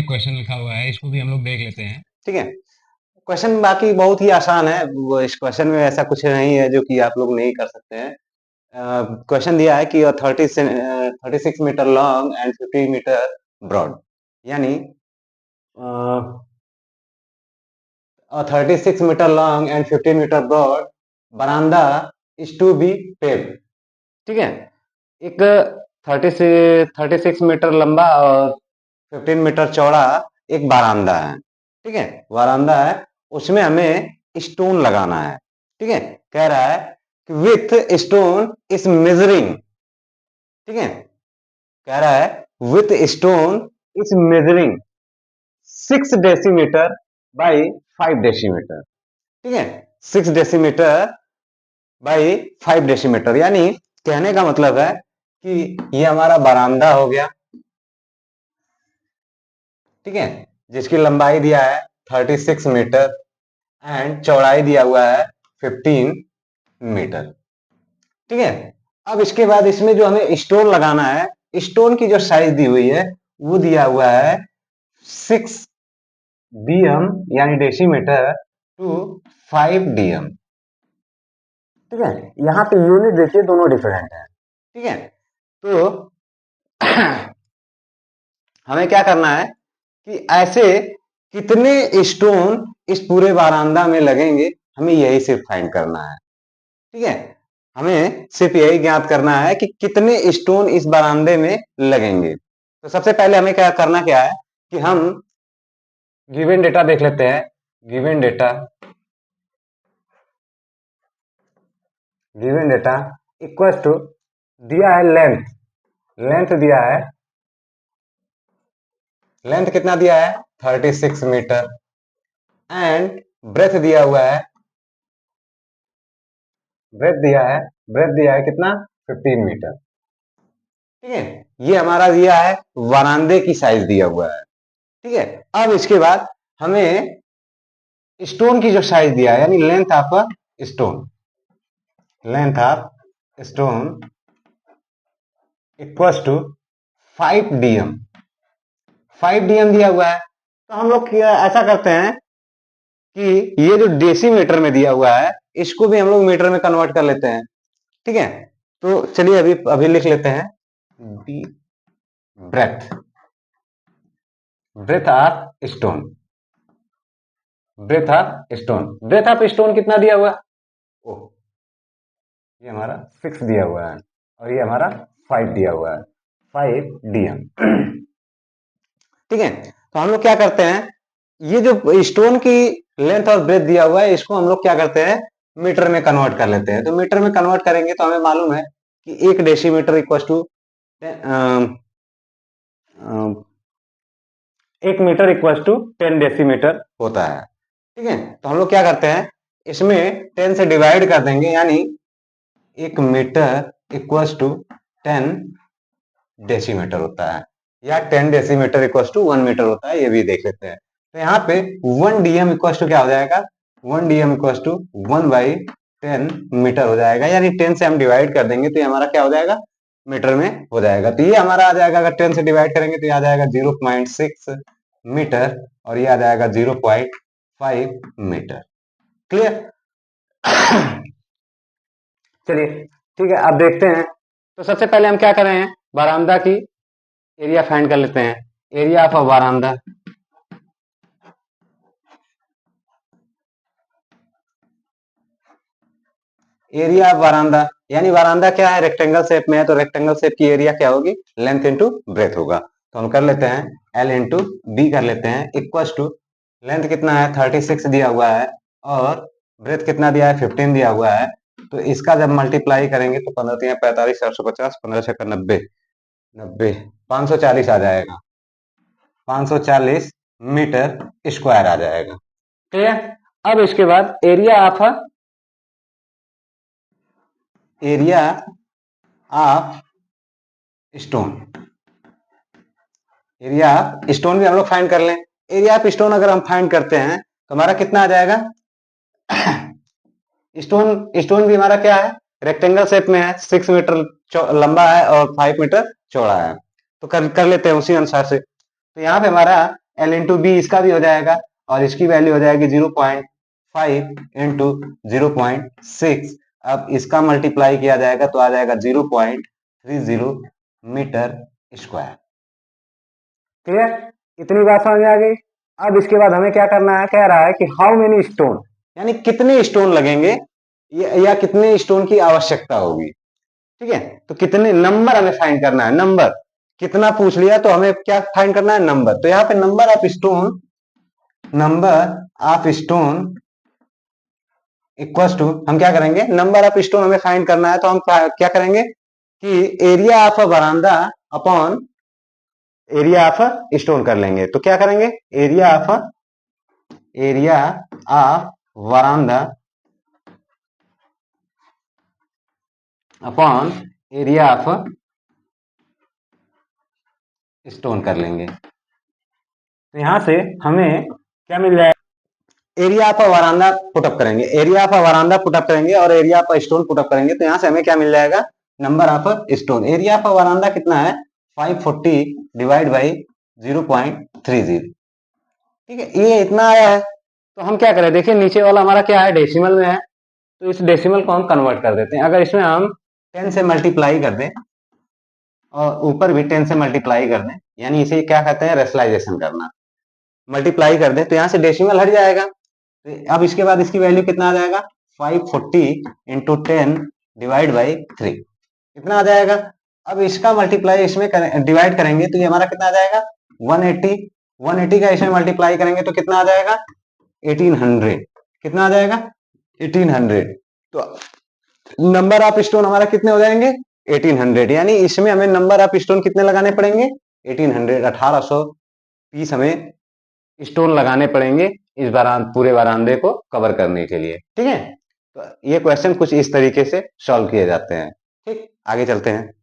एक क्वेश्चन लिखा हुआ है, इसको भी हम लोग देख लेते हैं। ठीक है। क्वेश्चन बाकी बहुत ही आसान है, वो इस क्वेश्चन में ऐसा कुछ नहीं है जो कि आप लोग नहीं कर सकते हैं। क्वेश्चन दिया है कि 36 metre long and 50 metre broad, यानी 36 metre long and 15 metre broad बरामदा इज टू बी पेव्ड। ठीक है। एक 36 मीटर लंबा और 15 मीटर चौड़ा एक बारामदा है। ठीक है, बारामदा है, उसमें हमें स्टोन लगाना है। ठीक है, कह रहा है कि विथ स्टोन इज मेजरिंग। ठीक है, कह रहा है with stone is measuring 6 decimetre by 5 decimetre. ठीक है, 6 डेसीमीटर बाई 5 डेसीमीटर, यानी कहने का मतलब है कि ये हमारा बरामदा हो गया। ठीक है, जिसकी लंबाई दिया है 36 मीटर एंड चौड़ाई दिया हुआ है 15 मीटर। ठीक है, अब इसके बाद इसमें जो हमें स्टोन लगाना है, स्टोन की जो साइज दी हुई है वो दिया हुआ है 6 dm यानी डेसीमीटर टू 5 dm। ठीक है, यहाँ पे यूनिट देखिए दोनों डिफरेंट है। ठीक है, तो हमें क्या करना है कि ऐसे कितने स्टोन इस पूरे बारामदा में लगेंगे, हमें यही सिर्फ फाइंड करना है। ठीक है, हमें सिर्फ यही ज्ञात करना है कि कितने स्टोन इस बरामदे में लगेंगे। तो सबसे पहले हमें क्या करना, क्या है कि हम गिवन डेटा देख लेते हैं। Given data, given data equal to दिया है लेंथ, लेंथ दिया है, लेंथ कितना दिया है 36 मीटर एंड ब्रेथ दिया हुआ है, ब्रेथ दिया है, ब्रेथ दिया है कितना 15 मीटर। ठीक है, ये हमारा दिया है वरांदे की साइज दिया हुआ है। ठीक है, अब इसके बाद हमें स्टोन की जो साइज दिया है, यानी length of stone, length of stone equals to 5 dm, 5 dm दिया हुआ है। तो हम लोग ऐसा करते हैं कि ये जो डेसीमीटर में दिया हुआ है इसको भी हम लोग मीटर में कन्वर्ट कर लेते हैं। ठीक है, तो चलिए अभी अभी लिख लेते हैं the breadth, breadth of stone, breadth of stone, breadth of stone कितना दिया हुआ है, ओह ये हमारा 6 दिया हुआ है और ये हमारा 5 दिया हुआ है, 5 dm। ठीक है, तो हम लोग क्या करते हैं, ये जो स्टोन की लेंथ और ब्रेथ दिया हुआ है इसको हम लोग क्या करते हैं मीटर में कन्वर्ट कर लेते हैं। तो मीटर में कन्वर्ट करेंगे तो हमें मालूम है कि 1 decimetre equal to 1 metre equal to 10 decimetre होता है। ठीक है, तो हम लोग क्या करते हैं इसमें 10 से डिवाइड कर देंगे, यानी 1 मीटर इक्वल टू 10 डेसीमीटर होता है, या 10 डेसीमीटर इक्वल टू 1 मीटर होता है, ये भी देख लेते हैं। तो यहाँ पे 1 dm इक्वल टू क्या हो जाएगा, 1 dm इक्वल टू 1/10 मीटर हो जाएगा, यानी 10 से हम डिवाइड कर देंगे तो ये हमारा क्या हो जाएगा मीटर में हो जाएगा। तो ये हमारा आ जाएगा, अगर 10 से डिवाइड करेंगे तो ये आ जाएगा 0.6 मीटर और ये आ जाएगा 0.5 मीटर। क्लियर? चलिए ठीक है, अब देखते हैं। तो सबसे पहले हम क्या कर रहे हैं, बारामदा की एरिया फाइंड कर लेते हैं। एरिया ऑफ बारामदा, एरिया ऑफ बारामदा, यानी बारामदा क्या है रेक्टेंगल शेप में है, तो रेक्टेंगल शेप की एरिया क्या होगी, लेंथ इंटू ब्रेथ होगा। तो हम कर लेते हैं एल इंटू बी कर लेते हैं, इक्वल टू लेंथ कितना है 36 दिया हुआ है और ब्रेथ कितना दिया है 15 दिया हुआ है। तो इसका जब मल्टीप्लाई करेंगे तो 15 3 45 450, 15 6 90, 90 540 आ जाएगा, 540 मीटर स्क्वायर आ जाएगा। क्लियर? अब इसके बाद area of stone, area of stone भी हम लोग फाइंड कर लें। एरिया ऑफ स्टोन अगर हम फाइंड करते हैं तो हमारा कितना आ जाएगा, स्टोन स्टोन भी हमारा क्या है रेक्टेंगल शेप में है, 6 मीटर लंबा है और 5 मीटर चौड़ा है। तो कर लेते हैं उसी अनुसार से। तो यहाँ पे हमारा L इंटू बी इसका भी हो जाएगा और इसकी वैल्यू हो जाएगी 0.5 इंटू 0.6। अब इसका मल्टीप्लाई किया जाएगा तो आ जाएगा 0.30 मीटर स्क्वायर। क्लियर? इतनी बात समझ में आ गई। अब इसके बाद हमें क्या करना है, कह रहा है कि हाउ मेनी स्टोन, यानी कितने स्टोन लगेंगे या कितने स्टोन की आवश्यकता होगी। ठीक है, तो कितने नंबर हमें फाइंड करना है। नंबर कितना पूछ लिया तो हमें क्या फाइंड करना है, नंबर। तो यहाँ पे number of stone equals to, हम क्या करेंगे, नंबर ऑफ स्टोन हमें फाइंड करना है तो हम क्या करेंगे कि एरिया ऑफ बरामदा अपॉन एरिया ऑफ स्टोन कर लेंगे। तो क्या करेंगे, area of veranda upon area of stone कर लेंगे। तो यहां से हमें क्या मिल जाएगा, एरिया ऑफ वरांदा पुटअप करेंगे, एरिया ऑफ वरांदा पुटअप करेंगे और एरिया ऑफ स्टोन पुटअप करेंगे। तो यहां से हमें क्या मिल जाएगा, number of stone. Area of veranda कितना है, 540 डिवाइड बाई 0.30। ठीक है, ये इतना आया है। तो हम क्या करें, देखिए नीचे वाला हमारा क्या है, डेसिमल में है, तो इस डेसिमल को हम कन्वर्ट कर देते हैं। अगर इसमें हम 10 से मल्टीप्लाई कर दें और ऊपर भी 10 से मल्टीप्लाई कर दें, यानी इसे क्या कहते हैं, रेशनलाइजेशन करना, मल्टीप्लाई कर दें तो यहां से डेसिमल हट जाएगा। तो अब इसके बाद इसकी वैल्यू कितना आ जाएगा, 540 इंटू 10 डिवाइड बाई 3, इतना आ जाएगा। अब इसका मल्टीप्लाई इसमें डिवाइड करेंगे तो ये हमारा कितना आ जाएगा, 180। 180 का इसमें मल्टीप्लाई करेंगे तो कितना आ जाएगा, 1800। कितना आ जाएगा, 1800। तो नंबर ऑफ स्टोन हमारा कितने हो जाएंगे, 1800। यानी इसमें हमें नंबर ऑफ स्टोन कितने लगाने पड़ेंगे, 1800, 1800 पीस हमें स्टोन लगाने पड़ेंगे इस पूरे बरामदे को कवर करने के लिए। ठीक है, तो ये क्वेश्चन कुछ इस तरीके से सॉल्व किए जाते हैं। ठीक, आगे चलते हैं।